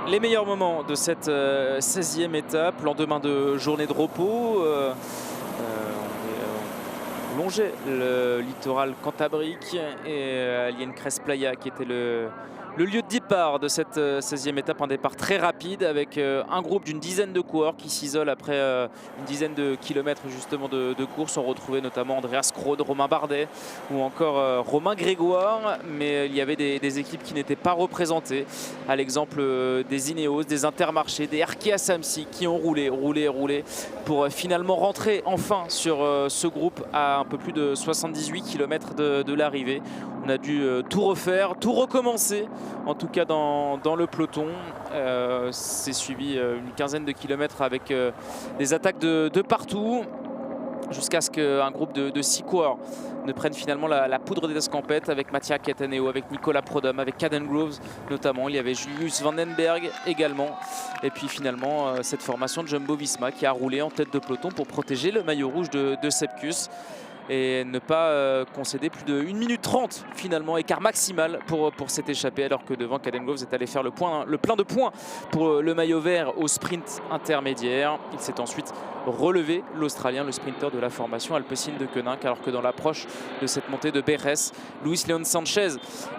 Les meilleurs moments de cette 16e étape, lendemain de journée de repos. On longeait le littoral cantabrique et il y a une Crest Playa qui était le lieu de départ de cette 16e étape, un départ très rapide avec un groupe d'une dizaine de coureurs qui s'isolent après une dizaine de kilomètres justement de course. On retrouvait notamment Andreas Krone, Romain Bardet ou encore Romain Grégoire, mais il y avait des équipes qui n'étaient pas représentées, à l'exemple des Ineos, des Intermarché, des Arkea Samsic qui ont roulé pour finalement rentrer enfin sur ce groupe à un peu plus de 78 km de l'arrivée. On a dû tout refaire, tout recommencer, en tout cas dans le peloton. C'est suivi une quinzaine de kilomètres avec des attaques de partout, jusqu'à ce qu'un groupe de 6 coureurs ne prenne finalement la poudre des escampettes, avec Mattia Cataneo, avec Nicolas Prodhomme, avec Caden Groves notamment. Il y avait Julius Vandenberg également. Et puis finalement, cette formation de Jumbo-Visma qui a roulé en tête de peloton pour protéger le maillot rouge de Sepkus et ne pas concéder plus de 1 minute 30 finalement, écart maximal pour cette échappée, alors que devant Caden Groves est allé faire le plein de points pour le maillot vert au sprint intermédiaire. Il s'est ensuite relevé, l'Australien, le sprinter de la formation Alpecin de Koninck, alors que dans l'approche de cette montée de Berres, Luis Leon Sanchez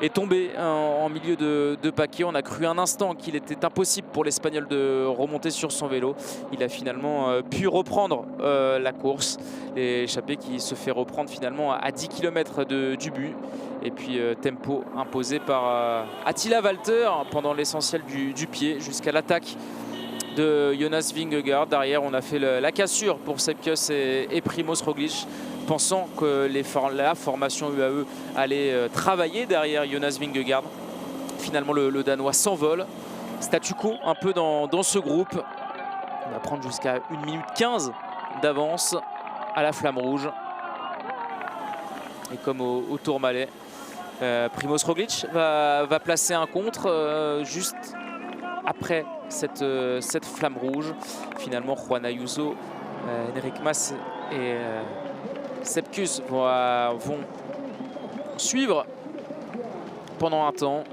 est tombé en milieu de paquet. On a cru un instant qu'il était impossible pour l'Espagnol de remonter sur son vélo. Il a finalement pu reprendre la course, l'échappée qui se fait reprendre finalement à 10 km du but. Et puis tempo imposé par Attila Walter pendant l'essentiel du pied jusqu'à l'attaque de Jonas Vingegaard. Derrière, on a fait la cassure pour Sepkus et Primoz Roglic, pensant que la formation UAE allait travailler derrière Jonas Vingegaard. Finalement, le Danois s'envole. Statu quo un peu dans ce groupe. On va prendre jusqu'à 1 minute 15 d'avance à la flamme rouge. Et comme au Tourmalet, Primoz Roglic va placer un contre juste après cette flamme rouge. Finalement, Juan Ayuso, Enric Mas et Sepkus vont suivre pendant un temps.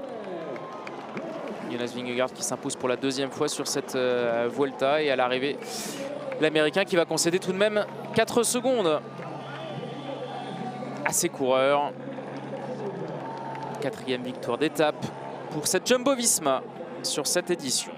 Jonas Vingegaard qui s'impose pour la deuxième fois sur cette Vuelta, et à l'arrivée, l'Américain qui va concéder tout de même 4 secondes à ses coureurs. 4e victoire d'étape pour cette Jumbo-Visma sur cette édition.